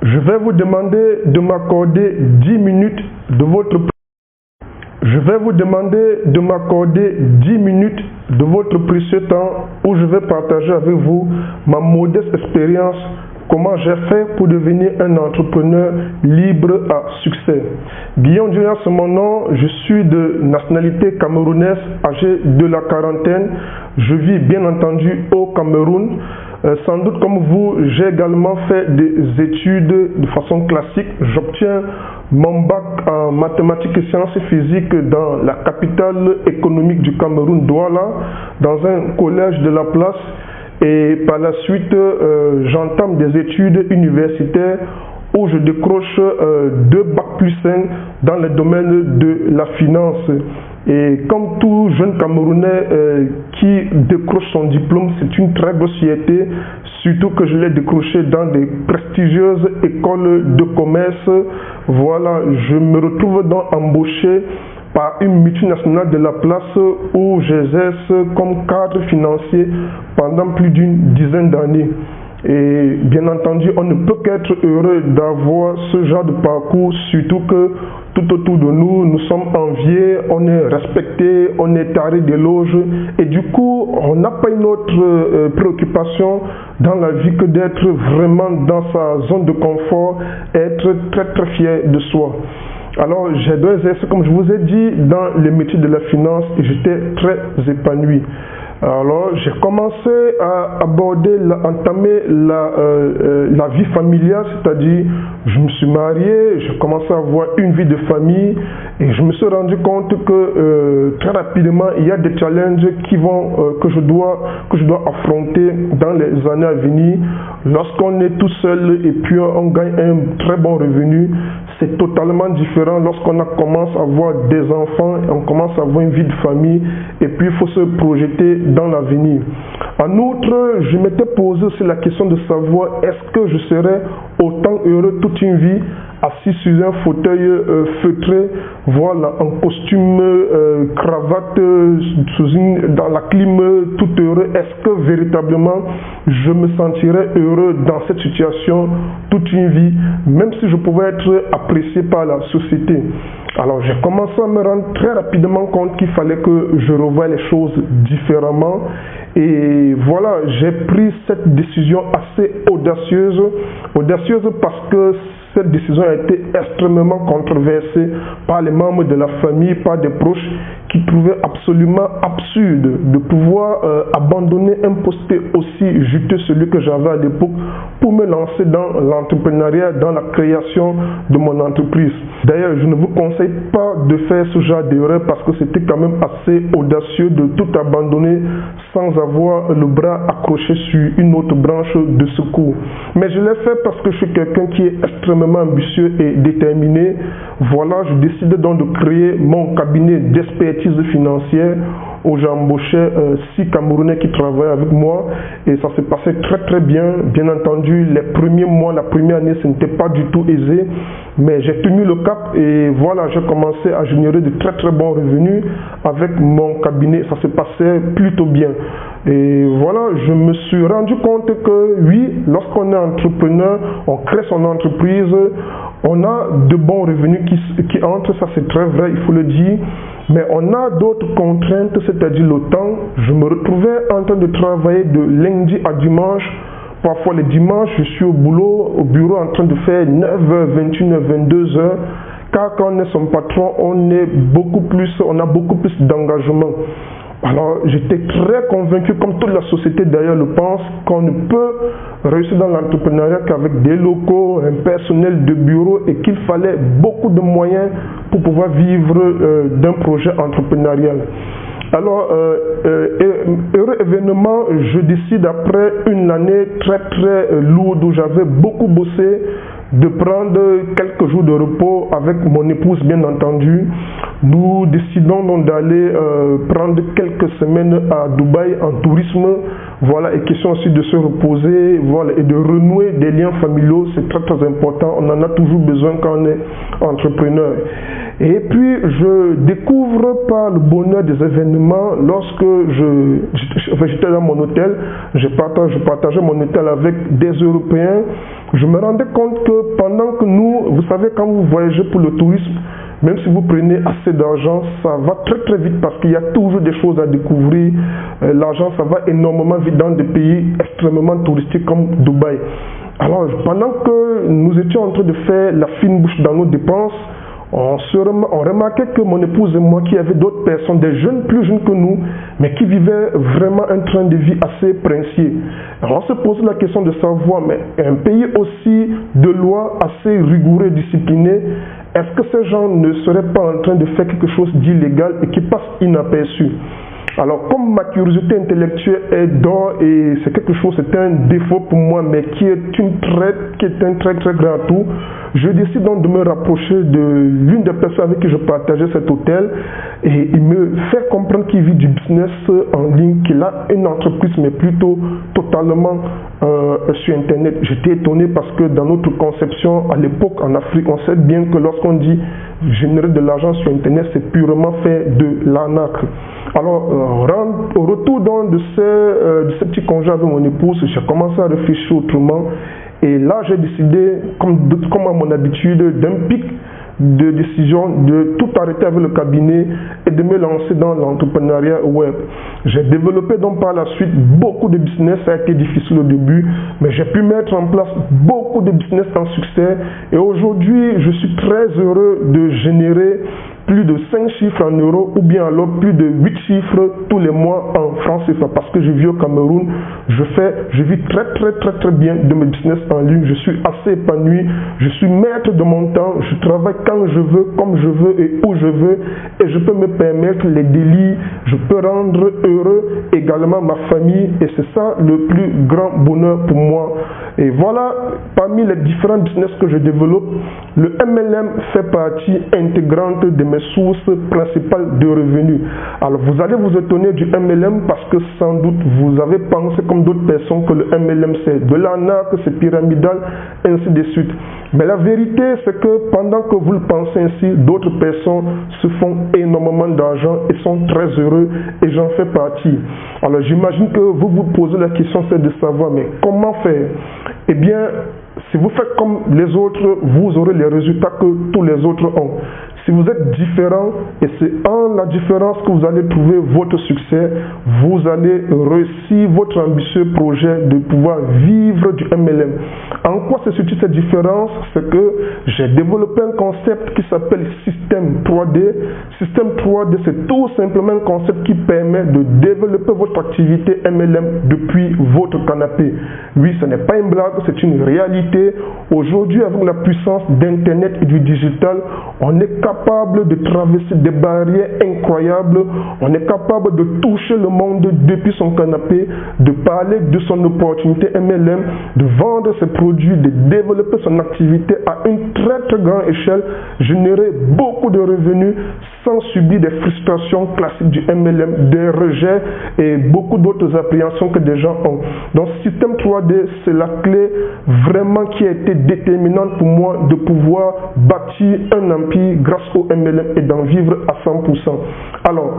Je vais vous demander de m'accorder 10 minutes de votre précieux temps où je vais partager avec vous ma modeste expérience, comment j'ai fait pour devenir un entrepreneur libre à succès. Guillaume Junior, c'est mon nom, je suis de nationalité camerounaise, âgé de la quarantaine. Je vis bien entendu au Cameroun. Sans doute comme vous, j'ai également fait des études de façon classique. J'obtiens mon bac en mathématiques et sciences physiques dans la capitale économique du Cameroun, Douala, dans un collège de la place. Et par la suite, j'entame des études universitaires où je décroche 2 bac+5 dans le domaine de la finance. Et comme tout jeune Camerounais qui décroche son diplôme, c'est une très grosse fierté, surtout que je l'ai décroché dans des prestigieuses écoles de commerce. Voilà, je me retrouve donc embauché par une multinationale de la place où j'exerce comme cadre financier pendant plus d'une dizaine d'années. Et bien entendu, on ne peut qu'être heureux d'avoir ce genre de parcours, surtout que tout autour de nous, nous sommes enviés, on est respecté, on est taré d'éloges. Et du coup, on n'a pas une autre préoccupation dans la vie que d'être vraiment dans sa zone de confort, être très très fier de soi. Alors, j'ai 2 exercices, comme je vous ai dit, dans les métiers de la finance et j'étais très épanoui. Alors, j'ai commencé à entamer la vie familiale, c'est-à-dire, je me suis marié, j'ai commencé à avoir une vie de famille et je me suis rendu compte que très rapidement, il y a des challenges que je dois affronter dans les années à venir. Lorsqu'on est tout seul et puis on gagne un très bon revenu, c'est totalement différent lorsqu'on commence à avoir des enfants, on commence à avoir une vie de famille et puis il faut se projeter dans l'avenir. En outre, je m'étais posé aussi la question de savoir est-ce que je serais autant heureux toute une vie assis sur un fauteuil feutré, voilà, en costume, cravate, dans la clim, tout heureux. Est-ce que véritablement je me sentirais heureux dans cette situation toute une vie, même si je pouvais être apprécié par la société? Alors j'ai commencé à me rendre très rapidement compte qu'il fallait que je revoie les choses différemment. Et voilà, j'ai pris cette décision assez audacieuse parce que cette décision a été extrêmement controversée par les membres de la famille, par des proches qui trouvaient absolument absurde de pouvoir abandonner un poste aussi juteux, celui que j'avais à l'époque, pour me lancer dans l'entrepreneuriat, dans la création de mon entreprise. D'ailleurs, je ne vous conseille pas de faire ce genre d'erreur parce que c'était quand même assez audacieux de tout abandonner sans avoir le bras accroché sur une autre branche de secours. Mais je l'ai fait parce que je suis quelqu'un qui est extrêmement ambitieux et déterminé. Voilà, je décidais donc de créer mon cabinet d'expertise financière où j'embauchais 6 Camerounais qui travaillaient avec moi et ça s'est passé très très bien. Bien entendu, les premiers mois, la première année, ce n'était pas du tout aisé, mais j'ai tenu le cap et voilà, j'ai commencé à générer de très très bons revenus avec mon cabinet. Ça se passait plutôt bien. Et voilà, je me suis rendu compte que oui, lorsqu'on est entrepreneur, on crée son entreprise, on a de bons revenus qui entrent, ça c'est très vrai, il faut le dire. Mais on a d'autres contraintes, c'est-à-dire le temps. Je me retrouvais en train de travailler de lundi à dimanche. Parfois les dimanches, je suis au bureau en train de faire 9h, 21h, 22h. Car quand on est son patron, on a beaucoup plus d'engagement. Alors, j'étais très convaincu, comme toute la société d'ailleurs le pense, qu'on ne peut réussir dans l'entrepreneuriat qu'avec des locaux, un personnel de bureau et qu'il fallait beaucoup de moyens pour pouvoir vivre d'un projet entrepreneurial. Alors, heureux événement, je décide après une année très très lourde où j'avais beaucoup bossé, de prendre quelques jours de repos avec mon épouse bien entendu. Nous décidons donc d'aller prendre quelques semaines à Dubaï en tourisme, voilà, et question aussi de se reposer, voilà, et de renouer des liens familiaux, c'est très très important, on en a toujours besoin quand on est entrepreneur. Et puis je découvre par le bonheur des événements, lorsque j'étais dans mon hôtel, je partageais mon hôtel avec des Européens. je me rendais compte que pendant que nous, vous savez, quand vous voyagez pour le tourisme, même si vous prenez assez d'argent, ça va très très vite parce qu'il y a toujours des choses à découvrir. L'argent, ça va énormément vite dans des pays extrêmement touristiques comme Dubaï. Alors, pendant que nous étions en train de faire la fine bouche dans nos dépenses, on remarquait que mon épouse et moi, qui avaient d'autres personnes, des jeunes, plus jeunes que nous, mais qui vivaient vraiment un train de vie assez princier. Alors on se pose la question de savoir, mais un pays aussi de loi assez rigoureux et discipliné, est-ce que ces gens ne seraient pas en train de faire quelque chose d'illégal et qui passe inaperçu? Alors, comme ma curiosité intellectuelle est d'or et c'est quelque chose, c'est un défaut pour moi, mais qui est un très très grand atout, je décide donc de me rapprocher de l'une des personnes avec qui je partageais cet hôtel et il me fait comprendre qu'il vit du business en ligne, qu'il a une entreprise, mais plutôt totalement sur Internet. J'étais étonné parce que dans notre conception, à l'époque en Afrique, on sait bien que lorsqu'on dit générer de l'argent sur Internet, c'est purement fait de l'arnaque. Alors, au retour donc de ce petit congé avec mon épouse, j'ai commencé à réfléchir autrement. Et là, j'ai décidé, comme à mon habitude, d'un pic de décision, de tout arrêter avec le cabinet et de me lancer dans l'entrepreneuriat web. J'ai développé donc par la suite beaucoup de business. Ça a été difficile au début, mais j'ai pu mettre en place beaucoup de business en succès. Et aujourd'hui, je suis très heureux de générer plus de 5 chiffres en euros ou bien alors plus de 8 chiffres tous les mois en francs CFA parce que je vis au Cameroun, je vis très bien de mes business en ligne, je suis assez épanoui, je suis maître de mon temps, je travaille quand je veux, comme je veux et où je veux et je peux me permettre les délits, je peux rendre heureux également ma famille et c'est ça le plus grand bonheur pour moi. Et voilà, parmi les différents business que je développe, le MLM fait partie intégrante de mes sources principales de revenus. Alors vous allez vous étonner du MLM parce que sans doute vous avez pensé comme d'autres personnes que le MLM c'est de l'arnaque, c'est pyramidal, ainsi de suite. Mais la vérité c'est que pendant que vous le pensez ainsi, d'autres personnes se font énormément d'argent et sont très heureux et j'en fais partie. Alors j'imagine que vous vous posez la question, c'est de savoir mais comment faire? Eh bien, si vous faites comme les autres, vous aurez les résultats que tous les autres ont. Si vous êtes différent, et c'est en la différence que vous allez trouver votre succès, vous allez réussir votre ambitieux projet de pouvoir vivre du MLM. En quoi se situe cette différence? C'est que j'ai développé un concept qui s'appelle système 3D. Système 3D, c'est tout simplement un concept qui permet de développer votre activité MLM depuis votre canapé. Oui, ce n'est pas une blague, c'est une réalité. Aujourd'hui, avec la puissance d'Internet et du digital, on est capable de traverser des barrières incroyables, on est capable de toucher le monde depuis son canapé, de parler de son opportunité MLM, de vendre ses produits, de développer son activité à une très grande échelle, générer beaucoup de revenus sans subir des frustrations classiques du MLM, des rejets et beaucoup d'autres appréhensions que des gens ont. Donc, système 3D, c'est la clé vraiment qui a été déterminante pour moi de pouvoir bâtir un empire grâce au MLM et d'en vivre à 100%. Alors,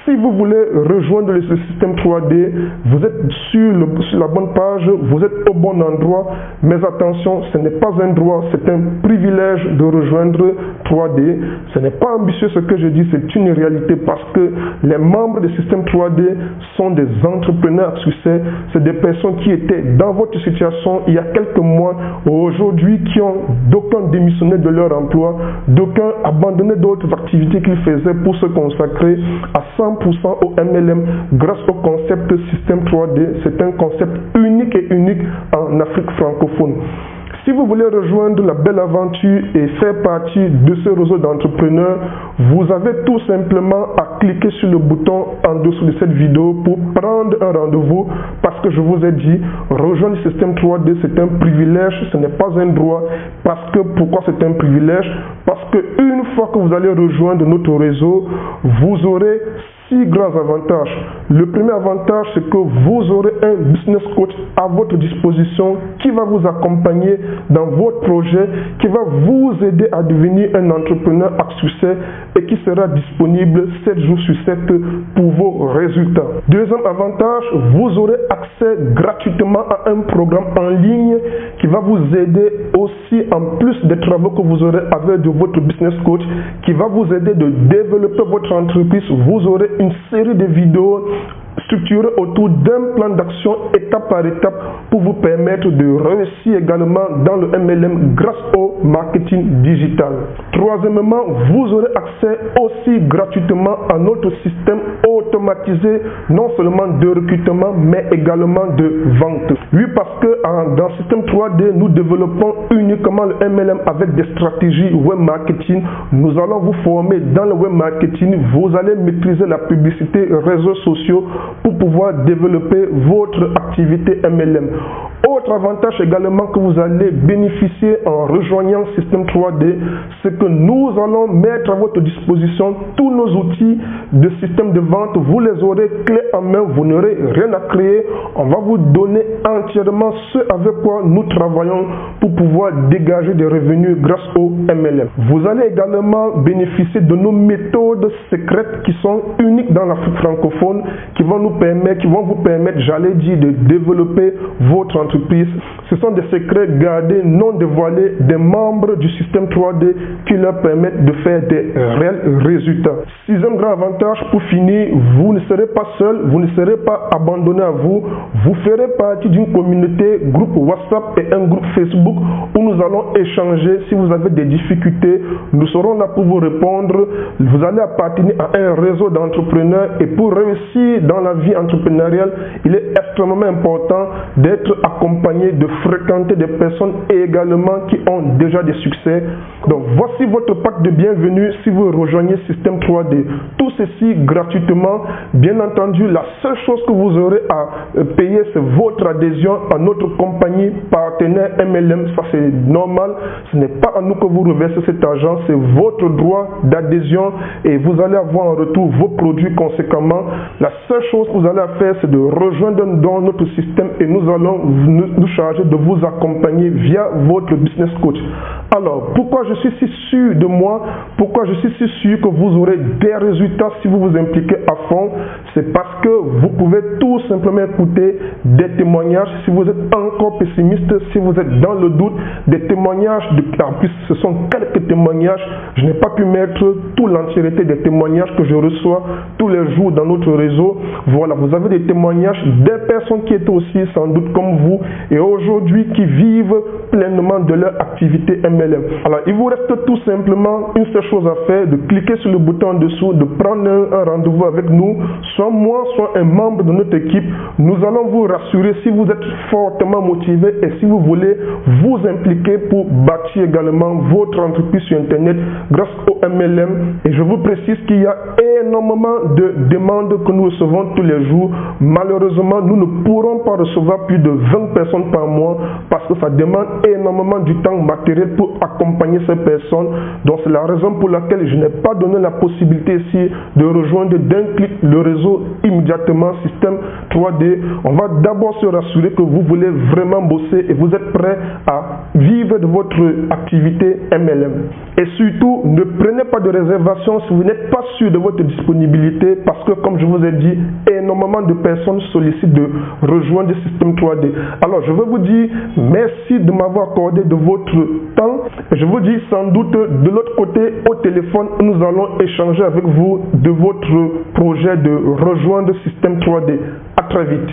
si vous voulez rejoindre le système 3D, vous êtes sur la bonne page, vous êtes au bon endroit, mais attention, ce n'est pas un droit, c'est un privilège de rejoindre 3D. Ce n'est pas ambitieux ce que je dis, c'est une réalité parce que les membres du système 3D sont des entrepreneurs à succès, c'est des personnes qui étaient dans votre situation il y a quelques mois, aujourd'hui d'aucuns démissionné de leur emploi, d'aucuns abandonné d'autres activités qu'ils faisaient pour se consacrer à 100% au MLM grâce au concept système 3D. C'est un concept unique en Afrique francophone. Si vous voulez rejoindre la belle aventure et faire partie de ce réseau d'entrepreneurs, vous avez tout simplement à cliquer sur le bouton en dessous de cette vidéo pour prendre un rendez-vous parce que je vous ai dit, rejoindre le système 3D c'est un privilège, ce n'est pas un droit. Pourquoi c'est un privilège? Parce qu'une fois que vous allez rejoindre notre réseau, vous aurez 6 grands avantages. Le premier avantage, c'est que vous aurez un business coach à votre disposition qui va vous accompagner dans votre projet, qui va vous aider à devenir un entrepreneur à succès et qui sera disponible 7 jours sur 7 pour vos résultats. Deuxième avantage, vous aurez accès gratuitement à un programme en ligne qui va vous aider aussi, en plus des travaux que vous aurez avec de votre business coach, qui va vous aider de développer votre entreprise. Vous aurez une série de vidéos structuré autour d'un plan d'action étape par étape pour vous permettre de réussir également dans le MLM grâce au marketing digital. Troisièmement, vous aurez accès aussi gratuitement à notre système automatisé, non seulement de recrutement, mais également de vente. Oui, parce que dans le système 3D, nous développons uniquement le MLM avec des stratégies web marketing. Nous allons vous former dans le web marketing. Vous allez maîtriser la publicité, réseaux sociaux, pour pouvoir développer votre activité MLM. Autre avantage également que vous allez bénéficier en rejoignant le système 3D, c'est que nous allons mettre à votre disposition tous nos outils de système de vente. Vous les aurez clés en main, vous n'aurez rien à créer. On va vous donner entièrement ce avec quoi nous travaillons pour pouvoir dégager des revenus grâce au MLM. Vous allez également bénéficier de nos méthodes secrètes qui sont uniques dans l'Afrique francophone, qui vont vous permettre, j'allais dire, de développer votre entreprise. Ce sont des secrets gardés, non dévoilés des membres du système 3D qui leur permettent de faire des réels résultats. Sixième grand avantage, pour finir, vous ne serez pas seul, vous ne serez pas abandonné à vous. Vous ferez partie d'une communauté, groupe WhatsApp et un groupe Facebook où nous allons échanger. Si vous avez des difficultés, nous serons là pour vous répondre. Vous allez appartenir à un réseau d'entrepreneurs et pour réussir dans la vie entrepreneuriale, il est extrêmement important d'être accompagné, de fréquenter des personnes également qui ont déjà des succès. Donc voici votre pack de bienvenue si vous rejoignez Système 3D. Tout ceci gratuitement. Bien entendu, la seule chose que vous aurez à payer, c'est votre adhésion à notre compagnie partenaire MLM. Ça, c'est normal. Ce n'est pas à nous que vous reversez cet argent, c'est votre droit d'adhésion et vous allez avoir en retour vos produits conséquemment. La seule chose que vous allez faire, c'est de rejoindre dans notre système et nous allons nous charger de vous accompagner via votre business coach. Alors, pourquoi je suis si sûr de moi? Pourquoi je suis si sûr que vous aurez des résultats si vous vous impliquez à fond? C'est parce que vous pouvez tout simplement écouter des témoignages. Si vous êtes encore pessimiste, si vous êtes dans le doute, des témoignages, en plus ce sont quelques témoignages. Je n'ai pas pu mettre toute l'entièreté des témoignages que je reçois tous les jours dans notre réseau. Voilà, vous avez des témoignages des personnes qui étaient aussi sans doute comme vous et aujourd'hui qui vivent pleinement de leur activité MLM. Alors, il vous reste tout simplement une seule chose à faire, de cliquer sur le bouton en dessous, de prendre un rendez-vous avec nous, soit moi, soit un membre de notre équipe. Nous allons vous rassurer si vous êtes fortement motivé et si vous voulez vous impliquer pour bâtir également votre entreprise sur Internet grâce au MLM. Et je vous précise qu'il y a énormément de demandes que nous recevons tous les jours. Malheureusement, nous ne pourrons pas recevoir plus de 20 personnes par mois parce que ça demande énormément du temps matériel pour accompagner ces personnes. Donc c'est la raison pour laquelle je n'ai pas donné la possibilité ici de rejoindre d'un clic le réseau immédiatement système 3D. On va d'abord se rassurer que vous voulez vraiment bosser et vous êtes prêt à vivre de votre activité MLM. Et surtout, ne prenez pas de réservation si vous n'êtes pas sûr de votre disponibilité parce que comme je vous ai dit, énormément de personnes sollicitent de rejoindre le système 3D. Alors je veux vous dire merci de m'avoir accordé de votre temps. Je vous dis sans doute de l'autre côté au téléphone, nous allons échanger avec vous de votre projet de rejoindre le système 3D. À très vite.